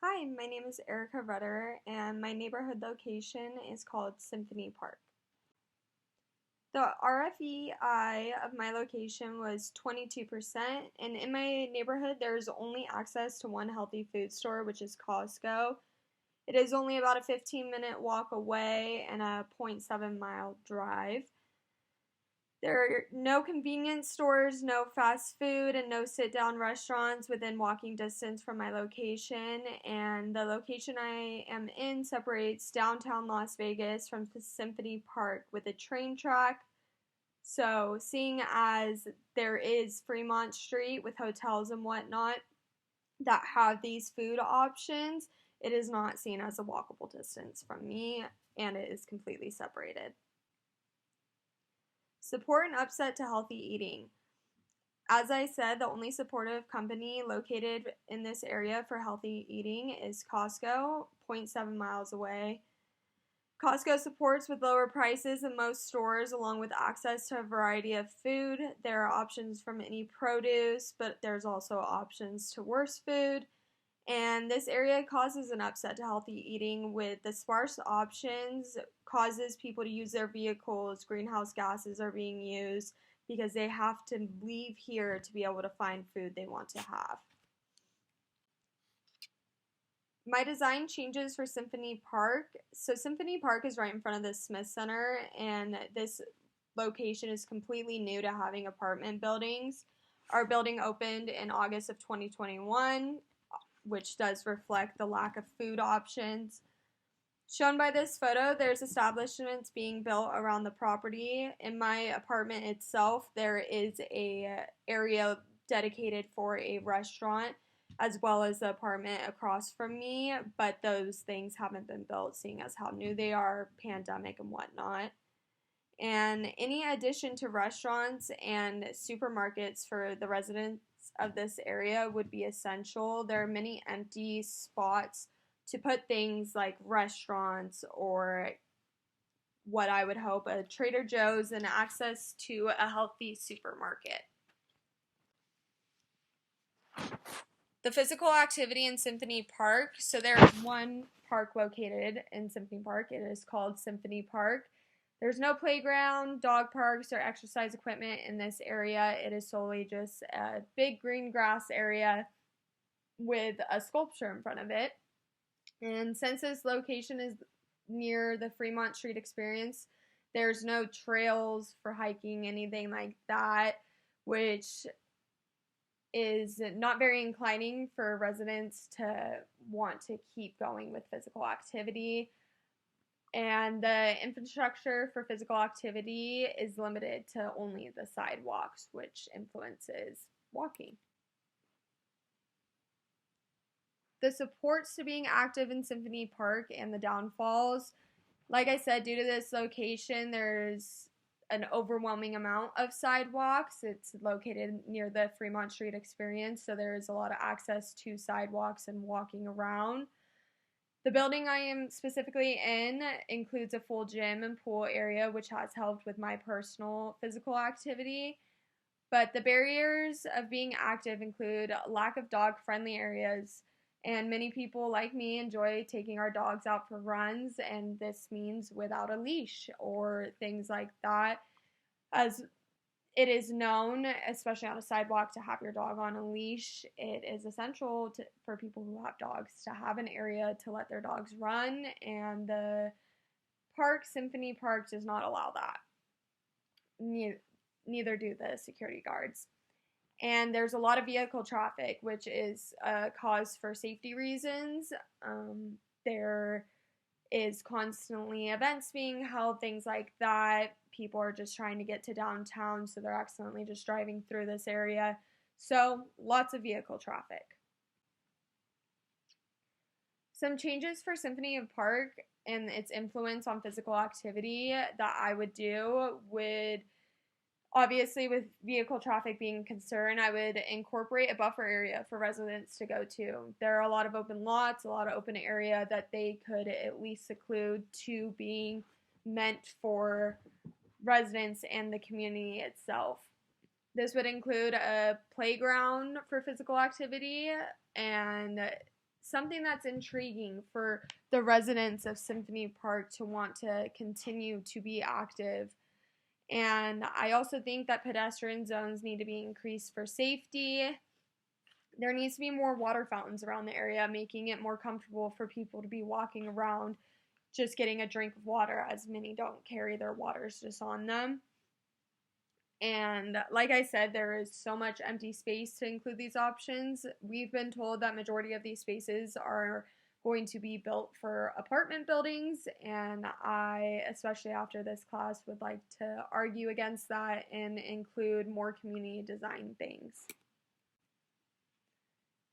Hi, my name is Erica Rudder, and my neighborhood location is called Symphony Park. The RFEI of my location was 22%, and in my neighborhood, there's only access to one healthy food store, which is Costco. It is only about a 15-minute walk away and a 0.7-mile drive. There are no convenience stores, no fast food, and no sit-down restaurants within walking distance from my location. And the location I am in separates downtown Las Vegas from the Symphony Park with a train track. So, seeing as there is Fremont Street with hotels and whatnot that have these food options, it is not seen as a walkable distance from me, and it is completely separated. Support and upset to healthy eating. As I said, the only supportive company located in this area for healthy eating is Costco, zero point 0.7 miles away. Costco supports with lower prices than most stores, along with access to a variety of food. There are options from any produce, but there's also options to worse food. And this area causes an upset to healthy eating with the sparse options, causes people to use their vehicles, greenhouse gases are being used because they have to leave here to be able to find food they want to have. My design changes for Symphony Park. So Symphony Park is right in front of the Smith Center, and this location is completely new to having apartment buildings. Our building opened in August of 2021. Which does reflect the lack of food options. Shown by this photo, there's establishments being built around the property. In my apartment itself, there is a area dedicated for a restaurant, as well as the apartment across from me, but those things haven't been built, seeing as how new they are, pandemic and whatnot. And any addition to restaurants and supermarkets for the residents of this area would be essential. There are many empty spots to put things like restaurants or what I would hope a Trader Joe's and access to a healthy supermarket. The physical activity in Symphony Park. So there's one park located in Symphony Park. It is called Symphony Park. There's no playground, dog parks, or exercise equipment in this area. It is solely just a big green grass area with a sculpture in front of it. And since this location is near the Fremont Street Experience, there's no trails for hiking, anything like that, which is not very inclining for residents to want to keep going with physical activity. And the infrastructure for physical activity is limited to only the sidewalks, which influences walking. The supports to being active in Symphony Park and the downfalls, like I said, due to this location, there's an overwhelming amount of sidewalks. It's located near the Fremont Street Experience, so there is a lot of access to sidewalks and walking around. The building I am specifically in includes a full gym and pool area, which has helped with my personal physical activity. But the barriers of being active include lack of dog-friendly areas, and many people like me enjoy taking our dogs out for runs, and this means without a leash or things like that. As it is known, especially on a sidewalk, to have your dog on a leash. It is essential for people who have dogs to have an area to let their dogs run, and the park, Symphony Park, does not allow that. Neither do the security guards. And there's a lot of vehicle traffic, which is a cause for safety reasons. There is constantly events being held, things like that. People are just trying to get to downtown, so they're accidentally just driving through this area. So lots of vehicle traffic. Some changes for Symphony Park and its influence on physical activity that I would do would, obviously with vehicle traffic being a concern, I would incorporate a buffer area for residents to go to. There are a lot of open lots, a lot of open area that they could at least seclude to being meant for residents and the community itself. This would include a playground for physical activity and something that's intriguing for the residents of Symphony Park to want to continue to be active. And I also think that pedestrian zones need to be increased for safety. There needs to be more water fountains around the area, making it more comfortable for people to be walking around just getting a drink of water, as many don't carry their waters just on them. And like I said, there is so much empty space to include these options. We've been told that majority of these spaces are going to be built for apartment buildings, and I, especially after this class, would like to argue against that and include more community design things.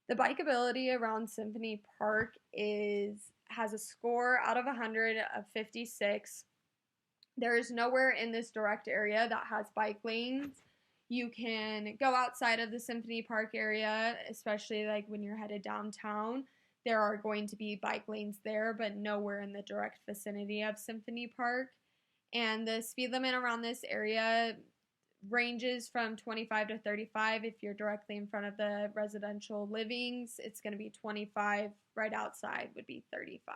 The bikeability around Symphony Park has a score out of 100 of 56. There is nowhere in this direct area that has bike lanes. You can go outside of the Symphony Park area, especially like when you're headed downtown. There are going to be bike lanes there, but nowhere in the direct vicinity of Symphony Park. And the speed limit around this area ranges from 25 to 35. If you're directly in front of the residential livings, it's going to be 25. Right outside would be 35.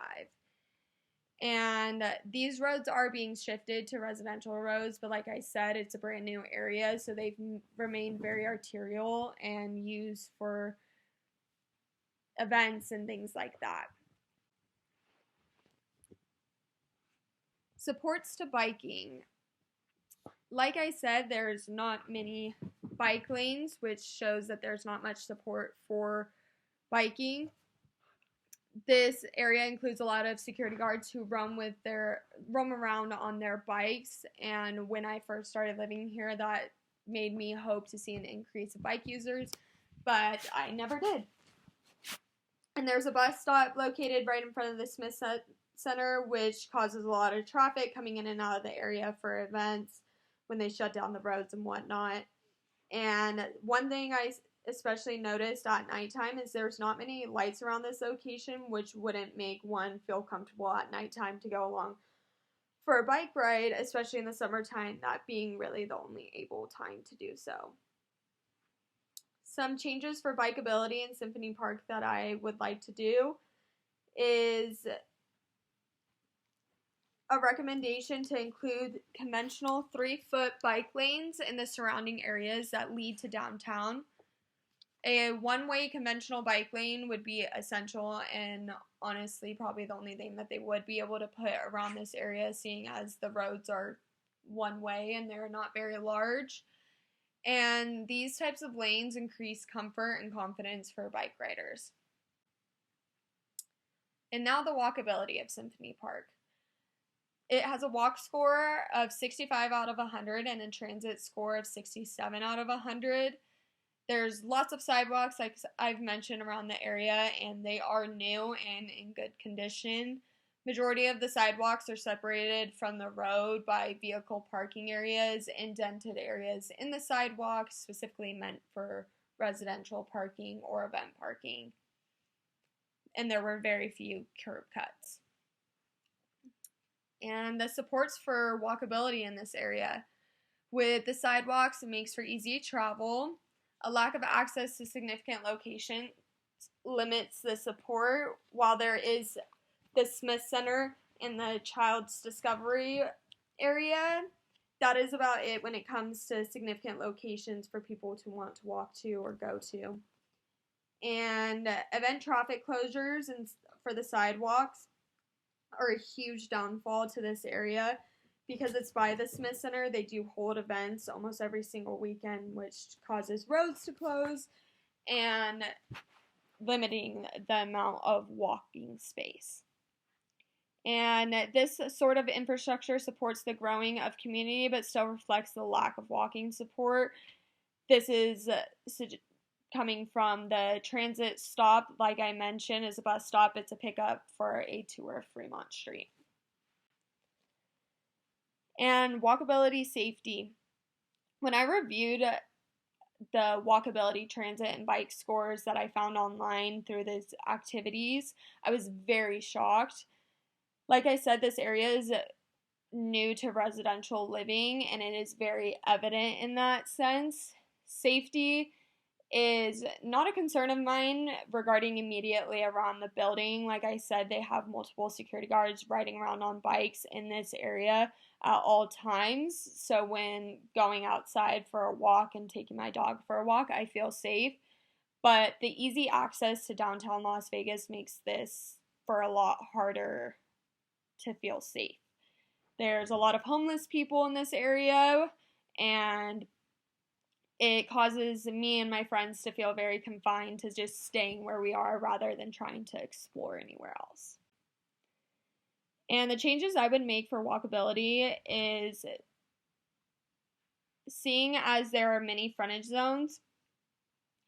And these roads are being shifted to residential roads, but like I said, it's a brand new area, so they've remained very arterial and used for events and things like that. Supports to biking. Like I said, there's not many bike lanes, which shows that there's not much support for biking. This area includes a lot of security guards who roam around on their bikes, and when I first started living here, that made me hope to see an increase of bike users, but I never did. And there's a bus stop located right in front of the Smith Center, which causes a lot of traffic coming in and out of the area for events when they shut down the roads and whatnot. And one thing I especially noticed at nighttime is there's not many lights around this location, which wouldn't make one feel comfortable at nighttime to go along for a bike ride, especially in the summertime, that being really the only able time to do so. Some changes for bikeability in Symphony Park that I would like to do is a recommendation to include conventional 3-foot bike lanes in the surrounding areas that lead to downtown. A one-way conventional bike lane would be essential, and honestly probably the only thing that they would be able to put around this area, seeing as the roads are one way and they're not very large. And these types of lanes increase comfort and confidence for bike riders. And now the walkability of Symphony Park. It has a walk score of 65 out of 100 and a transit score of 67 out of 100. There's lots of sidewalks, like I've mentioned, around the area, and they are new and in good condition. Majority of the sidewalks are separated from the road by vehicle parking areas, indented areas in the sidewalks specifically meant for residential parking or event parking. And there were very few curb cuts. And the supports for walkability in this area. With the sidewalks, it makes for easy travel. A lack of access to significant locations limits the support, while there is the Smith Center and the Child's Discovery area. That is about it when it comes to significant locations for people to want to walk to or go to. And event traffic closures and for the sidewalks are a huge downfall to this area. Because it's by the Smith Center, they do hold events almost every single weekend, which causes roads to close and limiting the amount of walking space. And this sort of infrastructure supports the growing of community, but still reflects the lack of walking support. This is coming from the transit stop, like I mentioned, is a bus stop. It's a pickup for a tour of Fremont Street. And walkability safety. When I reviewed the walkability, transit, and bike scores that I found online through these activities, I was very shocked. Like I said, this area is new to residential living, and it is very evident in that sense. Safety is not a concern of mine regarding immediately around the building. Like I said, they have multiple security guards riding around on bikes in this area at all times. So when going outside for a walk and taking my dog for a walk, I feel safe. But the easy access to downtown Las Vegas makes this for a lot harder to feel safe. There's a lot of homeless people in this area, and it causes me and my friends to feel very confined to just staying where we are rather than trying to explore anywhere else. And the changes I would make for walkability is seeing as there are many frontage zones,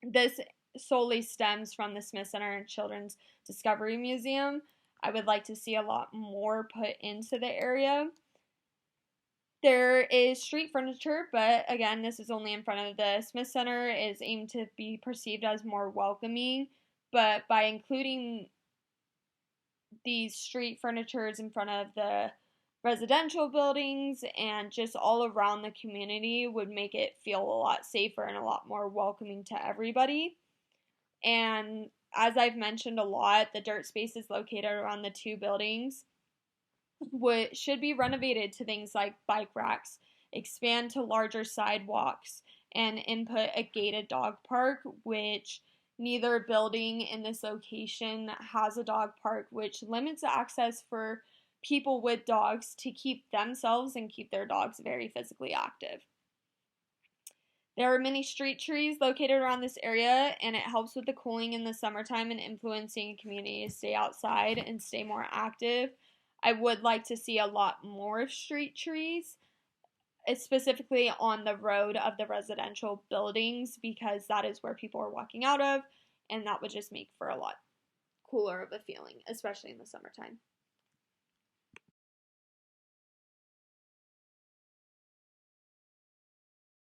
this solely stems from the Smith Center and Children's Discovery Museum. I would like to see a lot more put into the area. There is street furniture, but again, this is only in front of the Smith Center. It is aimed to be perceived as more welcoming, but by including these street furnitures in front of the residential buildings and just all around the community would make it feel a lot safer and a lot more welcoming to everybody. And as I've mentioned a lot, the dirt spaces located around the two buildings should be renovated to things like bike racks, expand to larger sidewalks, and input a gated dog park, which neither building in this location has a dog park, which limits access for people with dogs to keep themselves and keep their dogs very physically active. There are many street trees located around this area, and it helps with the cooling in the summertime and influencing a community to stay outside and stay more active. I would like to see a lot more street trees, specifically on the road of the residential buildings, because that is where people are walking out of, and that would just make for a lot cooler of a feeling, especially in the summertime.